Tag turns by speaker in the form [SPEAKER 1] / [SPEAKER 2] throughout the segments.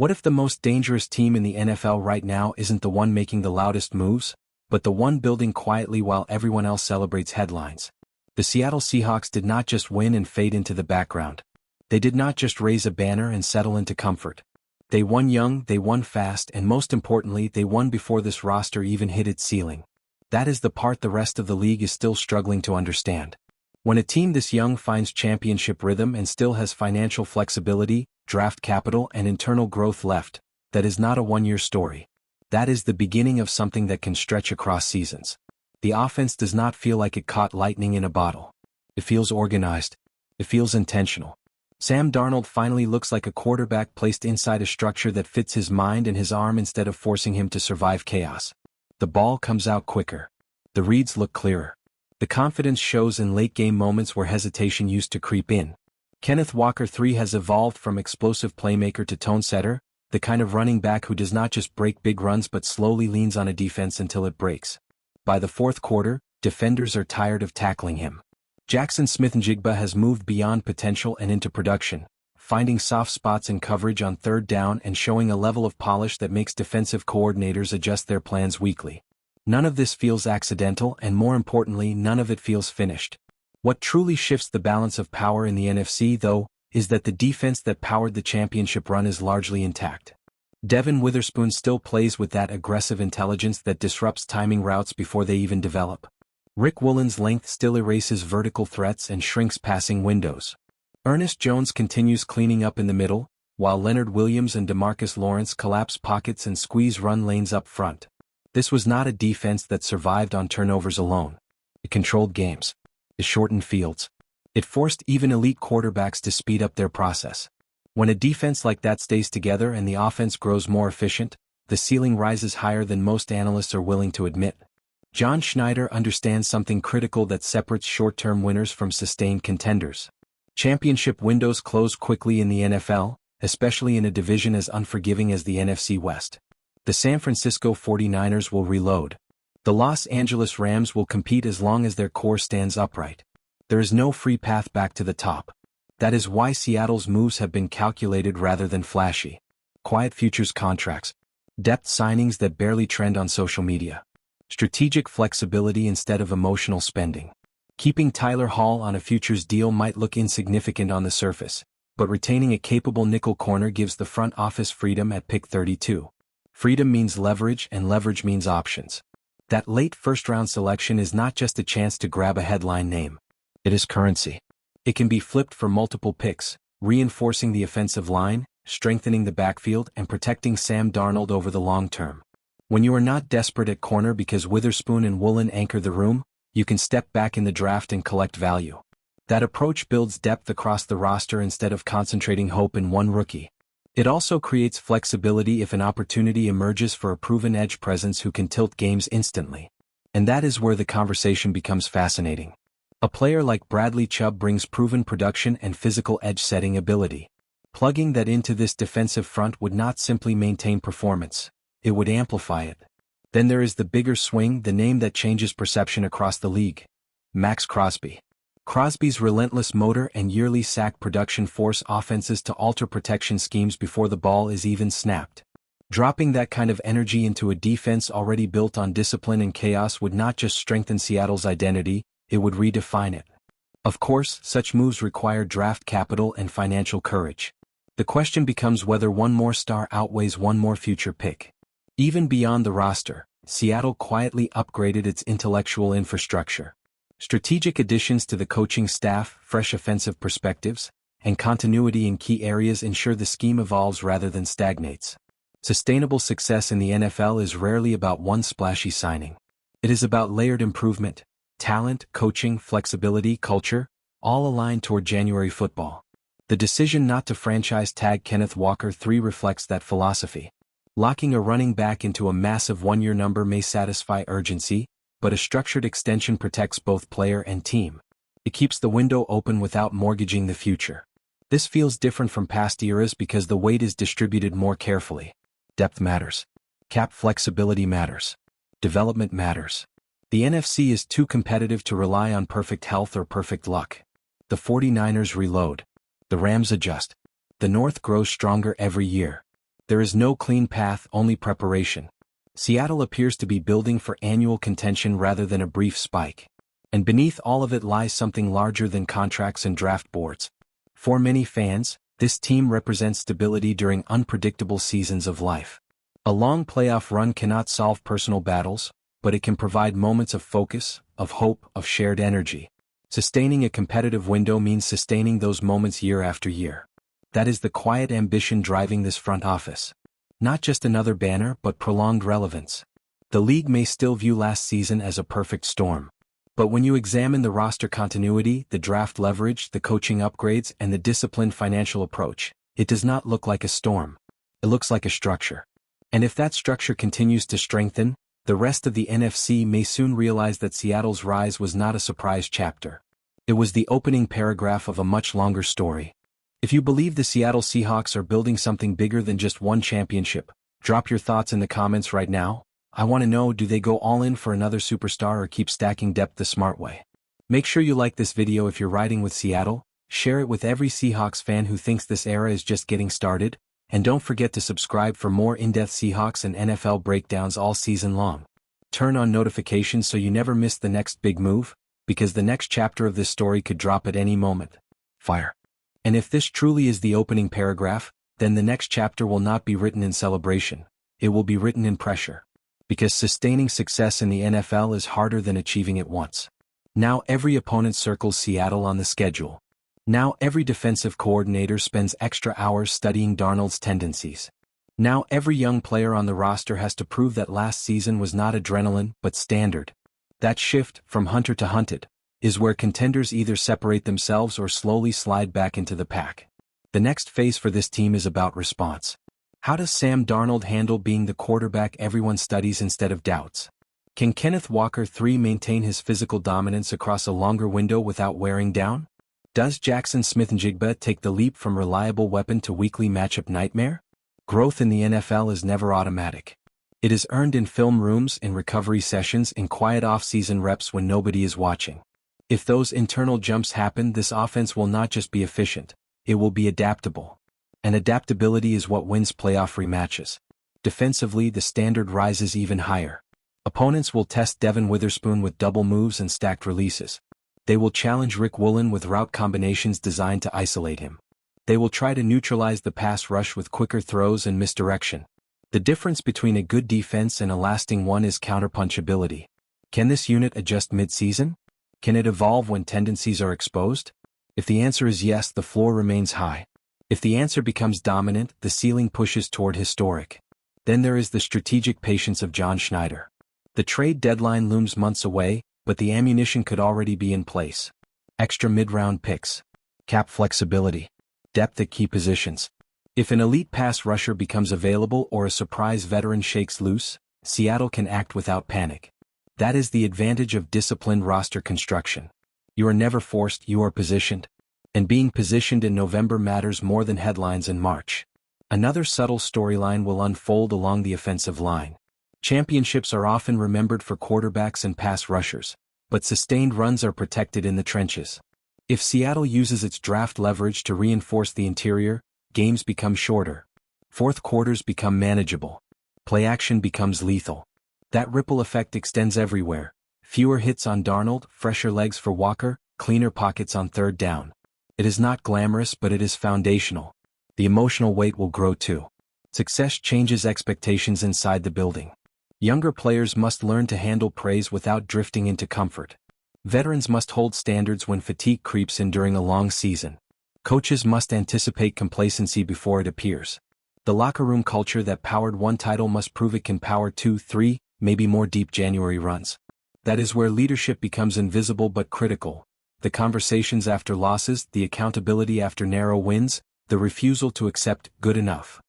[SPEAKER 1] What if the most dangerous team in the NFL right now isn't the one making the loudest moves, but the one building quietly while everyone else celebrates headlines? The Seattle Seahawks did not just win and fade into the background. They did not just raise a banner and settle into comfort. They won young, they won fast, and most importantly, they won before this roster even hit its ceiling. That is the part the rest of the league is still struggling to understand. When a team this young finds championship rhythm and still has financial flexibility, draft capital, and internal growth left, that is not a one-year story. That is the beginning of something that can stretch across seasons. The offense does not feel like it caught lightning in a bottle. It feels organized. It feels intentional. Sam Darnold finally looks like a quarterback placed inside a structure that fits his mind and his arm instead of forcing him to survive chaos. The ball comes out quicker. The reads look clearer. The confidence shows in late-game moments where hesitation used to creep in. Kenneth Walker III has evolved from explosive playmaker to tone setter, the kind of running back who does not just break big runs but slowly leans on a defense until it breaks. By the fourth quarter, defenders are tired of tackling him. Jaxon Smith-Njigba has moved beyond potential and into production, finding soft spots in coverage on third down and showing a level of polish that makes defensive coordinators adjust their plans weekly. None of this feels accidental, and more importantly, none of it feels finished. What truly shifts the balance of power in the NFC, though, is that the defense that powered the championship run is largely intact. Devin Witherspoon still plays with that aggressive intelligence that disrupts timing routes before they even develop. Woolen's length still erases vertical threats and shrinks passing windows. Ernest Jones continues cleaning up in the middle, while Leonard Williams and DeMarcus Lawrence collapse pockets and squeeze run lanes up front. This was not a defense that survived on turnovers alone. It controlled games. It shortened fields. It forced even elite quarterbacks to speed up their process. When a defense like that stays together and the offense grows more efficient, the ceiling rises higher than most analysts are willing to admit. John Schneider understands something critical that separates short-term winners from sustained contenders. Championship windows close quickly in the NFL, especially in a division as unforgiving as the NFC West. The San Francisco 49ers will reload. The Los Angeles Rams will compete as long as their core stands upright. There is no free path back to the top. That is why Seattle's moves have been calculated rather than flashy. Quiet futures contracts. Depth signings that barely trend on social media. Strategic flexibility instead of emotional spending. Keeping Tyler Hall on a futures deal might look insignificant on the surface, but retaining a capable nickel corner gives the front office freedom at pick 32. Freedom means leverage, and leverage means options. That late first-round selection is not just a chance to grab a headline name. It is currency. It can be flipped for multiple picks, reinforcing the offensive line, strengthening the backfield, and protecting Sam Darnold over the long term. When you are not desperate at corner because Witherspoon and Woolen anchor the room, you can step back in the draft and collect value. That approach builds depth across the roster instead of concentrating hope in one rookie. It also creates flexibility if an opportunity emerges for a proven edge presence who can tilt games instantly. And that is where the conversation becomes fascinating. A player like Bradley Chubb brings proven production and physical edge-setting ability. Plugging that into this defensive front would not simply maintain performance, it would amplify it. Then there is the bigger swing, the name that changes perception across the league. Max Crosby. Crosby's relentless motor and yearly sack production force offenses to alter protection schemes before the ball is even snapped. Dropping that kind of energy into a defense already built on discipline and chaos would not just strengthen Seattle's identity, it would redefine it. Of course, such moves require draft capital and financial courage. The question becomes whether one more star outweighs one more future pick. Even beyond the roster, Seattle quietly upgraded its intellectual infrastructure. Strategic additions to the coaching staff, fresh offensive perspectives, and continuity in key areas ensure the scheme evolves rather than stagnates. Sustainable success in the NFL is rarely about one splashy signing. It is about layered improvement, talent, coaching, flexibility, culture, all aligned toward January football. The decision not to franchise tag Kenneth Walker III reflects that philosophy. Locking a running back into a massive one-year number may satisfy urgency, but a structured extension protects both player and team. It keeps the window open without mortgaging the future. This feels different from past eras because the weight is distributed more carefully. Depth matters. Cap flexibility matters. Development matters. The NFC is too competitive to rely on perfect health or perfect luck. The 49ers reload. The Rams adjust. The North grows stronger every year. There is no clean path, only preparation. Seattle appears to be building for annual contention rather than a brief spike. And beneath all of it lies something larger than contracts and draft boards. For many fans, this team represents stability during unpredictable seasons of life. A long playoff run cannot solve personal battles, but it can provide moments of focus, of hope, of shared energy. Sustaining a competitive window means sustaining those moments year after year. That is the quiet ambition driving this front office. Not just another banner, but prolonged relevance. The league may still view last season as a perfect storm. But when you examine the roster continuity, the draft leverage, the coaching upgrades, and the disciplined financial approach, it does not look like a storm. It looks like a structure. And if that structure continues to strengthen, the rest of the NFC may soon realize that Seattle's rise was not a surprise chapter. It was the opening paragraph of a much longer story. If you believe the Seattle Seahawks are building something bigger than just one championship, drop your thoughts in the comments right now. I want to know, do they go all in for another superstar or keep stacking depth the smart way? Make sure you like this video if you're riding with Seattle, share it with every Seahawks fan who thinks this era is just getting started, and don't forget to subscribe for more in-depth Seahawks and NFL breakdowns all season long. Turn on notifications so you never miss the next big move, because the next chapter of this story could drop at any moment. Fire. And if this truly is the opening paragraph, then the next chapter will not be written in celebration. It will be written in pressure. Because sustaining success in the NFL is harder than achieving it once. Now every opponent circles Seattle on the schedule. Now every defensive coordinator spends extra hours studying Darnold's tendencies. Now every young player on the roster has to prove that last season was not adrenaline but standard. That shift, from hunter to hunted, is where contenders either separate themselves or slowly slide back into the pack. The next phase for this team is about response. How does Sam Darnold handle being the quarterback everyone studies instead of doubts? Can Kenneth Walker III maintain his physical dominance across a longer window without wearing down? Does Jaxon Smith-Njigba take the leap from reliable weapon to weekly matchup nightmare? Growth in the NFL is never automatic. It is earned in film rooms, in recovery sessions, in quiet off-season reps when nobody is watching. If those internal jumps happen, this offense will not just be efficient, it will be adaptable. And adaptability is what wins playoff rematches. Defensively, the standard rises even higher. Opponents will test Devin Witherspoon with double moves and stacked releases. They will challenge Woolen with route combinations designed to isolate him. They will try to neutralize the pass rush with quicker throws and misdirection. The difference between a good defense and a lasting one is counterpunchability. Can this unit adjust mid-season? Can it evolve when tendencies are exposed? If the answer is yes, the floor remains high. If the answer becomes dominant, the ceiling pushes toward historic. Then there is the strategic patience of John Schneider. The trade deadline looms months away, but the ammunition could already be in place. Extra mid-round picks. Cap flexibility. Depth at key positions. If an elite pass rusher becomes available or a surprise veteran shakes loose, Seattle can act without panic. That is the advantage of disciplined roster construction. You are never forced, you are positioned. And being positioned in November matters more than headlines in March. Another subtle storyline will unfold along the offensive line. Championships are often remembered for quarterbacks and pass rushers, but sustained runs are protected in the trenches. If Seattle uses its draft leverage to reinforce the interior, games become shorter. Fourth quarters become manageable. Play action becomes lethal. That ripple effect extends everywhere. Fewer hits on Darnold, fresher legs for Walker, cleaner pockets on third down. It is not glamorous, but it is foundational. The emotional weight will grow too. Success changes expectations inside the building. Younger players must learn to handle praise without drifting into comfort. Veterans must hold standards when fatigue creeps in during a long season. Coaches must anticipate complacency before it appears. The locker room culture that powered one title must prove it can power 2, 3, maybe more deep January runs. That is where leadership becomes invisible but critical. The conversations after losses, the accountability after narrow wins, the refusal to accept good enough.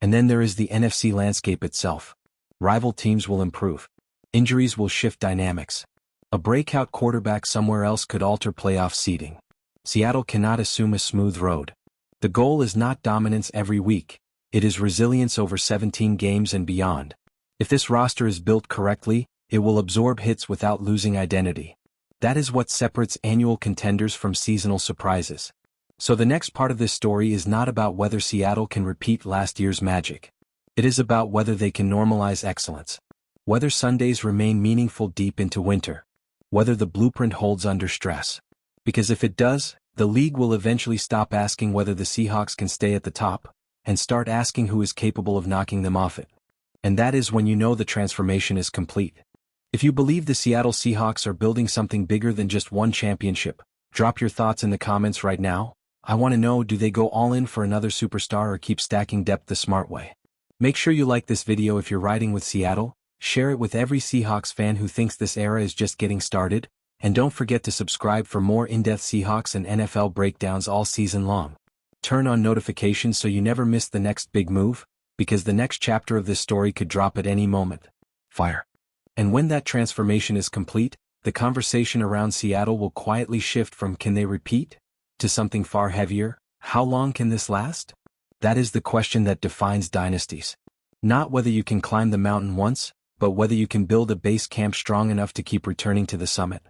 [SPEAKER 1] And then there is the NFC landscape itself. Rival teams will improve. Injuries will shift dynamics. A breakout quarterback somewhere else could alter playoff seeding. Seattle cannot assume a smooth road. The goal is not dominance every week. It is resilience over 17 games and beyond. If this roster is built correctly, it will absorb hits without losing identity. That is what separates annual contenders from seasonal surprises. So the next part of this story is not about whether Seattle can repeat last year's magic. It is about whether they can normalize excellence. Whether Sundays remain meaningful deep into winter. Whether the blueprint holds under stress. Because if it does, the league will eventually stop asking whether the Seahawks can stay at the top, and start asking who is capable of knocking them off it. And that is when you know the transformation is complete. If you believe the Seattle Seahawks are building something bigger than just one championship, drop your thoughts in the comments right now. I want to know, do they go all in for another superstar or keep stacking depth the smart way? Make sure you like this video if you're riding with Seattle, share it with every Seahawks fan who thinks this era is just getting started, and don't forget to subscribe for more in-depth Seahawks and NFL breakdowns all season long. Turn on notifications so you never miss the next big move, because the next chapter of this story could drop at any moment. Fire. And when that transformation is complete, the conversation around Seattle will quietly shift from "can they repeat?" to something far heavier: how long can this last? That is the question that defines dynasties. Not whether you can climb the mountain once, but whether you can build a base camp strong enough to keep returning to the summit.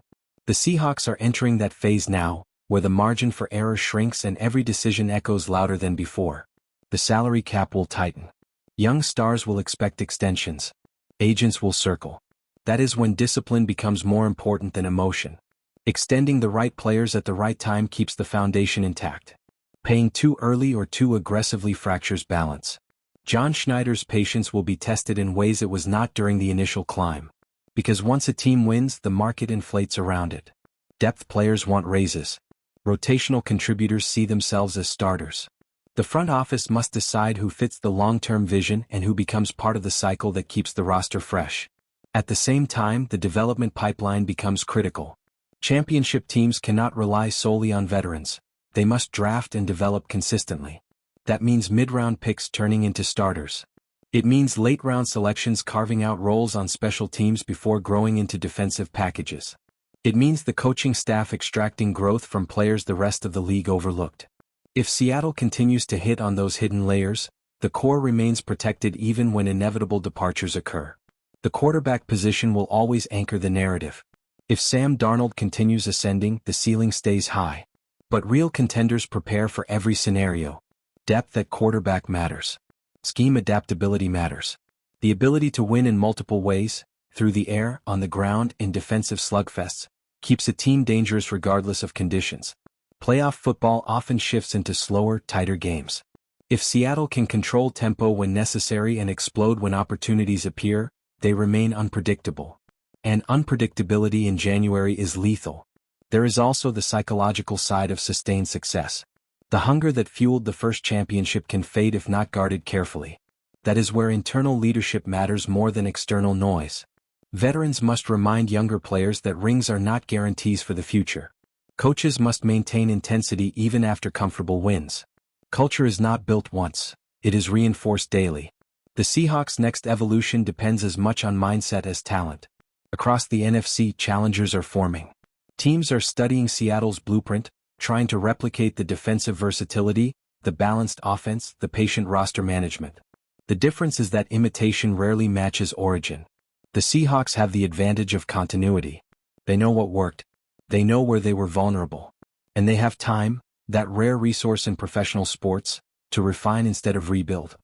[SPEAKER 1] The Seahawks are entering that phase now, where the margin for error shrinks and every decision echoes louder than before. The salary cap will tighten. Young stars will expect extensions. Agents will circle. That is when discipline becomes more important than emotion. Extending the right players at the right time keeps the foundation intact. Paying too early or too aggressively fractures balance. John Schneider's patience will be tested in ways it was not during the initial climb. Because once a team wins, the market inflates around it. Depth players want raises. Rotational contributors see themselves as starters. The front office must decide who fits the long-term vision and who becomes part of the cycle that keeps the roster fresh. At the same time, the development pipeline becomes critical. Championship teams cannot rely solely on veterans. They must draft and develop consistently. That means mid-round picks turning into starters. It means late-round selections carving out roles on special teams before growing into defensive packages. It means the coaching staff extracting growth from players the rest of the league overlooked. If Seattle continues to hit on those hidden layers, the core remains protected even when inevitable departures occur. The quarterback position will always anchor the narrative. If Sam Darnold continues ascending, the ceiling stays high. But real contenders prepare for every scenario. Depth at quarterback matters. Scheme adaptability matters. The ability to win in multiple ways, through the air, on the ground, in defensive slugfests, keeps a team dangerous regardless of conditions. Playoff football often shifts into slower, tighter games. If Seattle can control tempo when necessary and explode when opportunities appear, they remain unpredictable. And unpredictability in January is lethal. There is also the psychological side of sustained success. The hunger that fueled the first championship can fade if not guarded carefully. That is where internal leadership matters more than external noise. Veterans must remind younger players that rings are not guarantees for the future. Coaches must maintain intensity even after comfortable wins. Culture is not built once, it is reinforced daily. The Seahawks' next evolution depends as much on mindset as talent. Across the NFC, challengers are forming. Teams are studying Seattle's blueprint, trying to replicate the defensive versatility, the balanced offense, the patient roster management. The difference is that imitation rarely matches origin. The Seahawks have the advantage of continuity. They know what worked. They know where they were vulnerable. And they have time, that rare resource in professional sports, to refine instead of rebuild.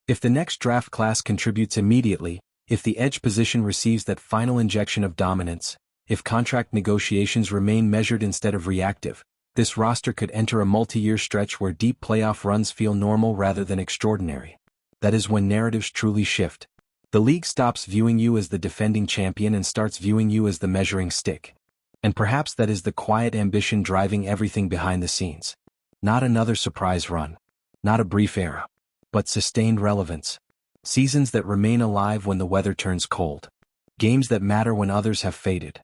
[SPEAKER 1] If the next draft class contributes immediately, if the edge position receives that final injection of dominance, if contract negotiations remain measured instead of reactive, this roster could enter a multi-year stretch where deep playoff runs feel normal rather than extraordinary. That is when narratives truly shift. The league stops viewing you as the defending champion and starts viewing you as the measuring stick. And perhaps that is the quiet ambition driving everything behind the scenes. Not another surprise run. Not a brief era. But sustained relevance. Seasons that remain alive when the weather turns cold. Games that matter when others have faded.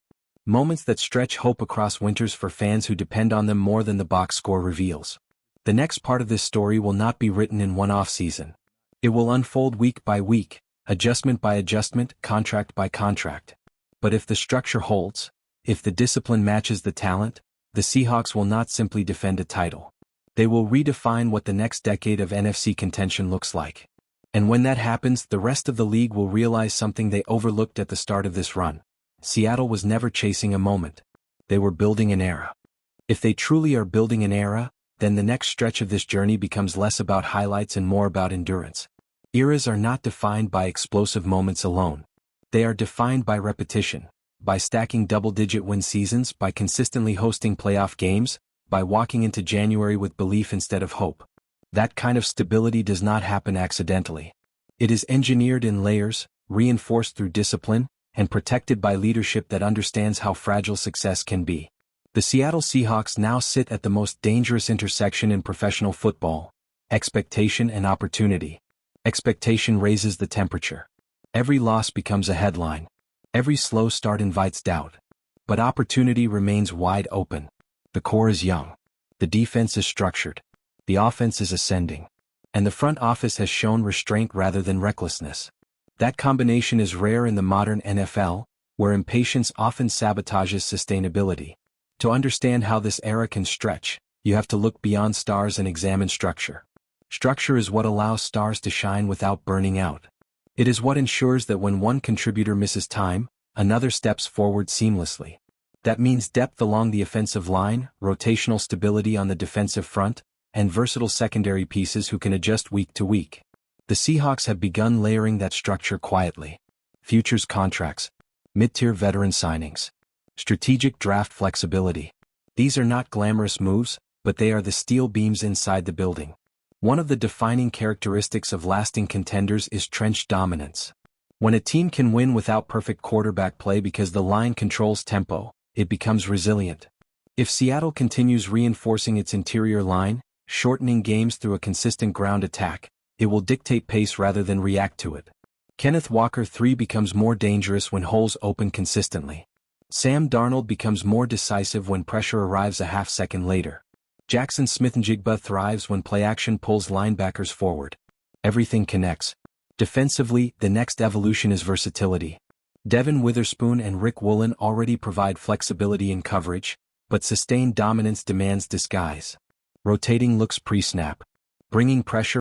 [SPEAKER 1] Moments that stretch hope across winters for fans who depend on them more than the box score reveals. The next part of this story will not be written in one off-season. It will unfold week by week, adjustment by adjustment, contract by contract. But if the structure holds, if the discipline matches the talent, the Seahawks will not simply defend a title. They will redefine what the next decade of NFC contention looks like. And when that happens, the rest of the league will realize something they overlooked at the start of this run. Seattle was never chasing a moment. They were building an era. If they truly are building an era, then the next stretch of this journey becomes less about highlights and more about endurance. Eras are not defined by explosive moments alone. They are defined by repetition, by stacking double-digit win seasons, by consistently hosting playoff games, by walking into January with belief instead of hope. That kind of stability does not happen accidentally. It is engineered in layers, reinforced through discipline, and protected by leadership that understands how fragile success can be. The Seattle Seahawks now sit at the most dangerous intersection in professional football: expectation and opportunity. Expectation raises the temperature. Every loss becomes a headline. Every slow start invites doubt. But opportunity remains wide open. The core is young. The defense is structured. The offense is ascending. And the front office has shown restraint rather than recklessness. That combination is rare in the modern NFL, where impatience often sabotages sustainability. To understand how this era can stretch, you have to look beyond stars and examine structure. Structure is what allows stars to shine without burning out. It is what ensures that when one contributor misses time, another steps forward seamlessly. That means depth along the offensive line, rotational stability on the defensive front, and versatile secondary pieces who can adjust week to week. The Seahawks have begun layering that structure quietly. Futures contracts, mid-tier veteran signings, strategic draft flexibility. These are not glamorous moves, but they are the steel beams inside the building. One of the defining characteristics of lasting contenders is trench dominance. When a team can win without perfect quarterback play because the line controls tempo, it becomes resilient. If Seattle continues reinforcing its interior line, shortening games through a consistent ground attack, it will dictate pace rather than react to it. Kenneth Walker III becomes more dangerous when holes open consistently. Sam Darnold becomes more decisive when pressure arrives a half-second later. Jaxon Smith-Njigba thrives when play-action pulls linebackers forward. Everything connects. Defensively, the next evolution is versatility. Devin, Witherspoon and Woolen already provide flexibility in coverage, but sustained dominance demands disguise. Rotating looks pre-snap. Bringing pressure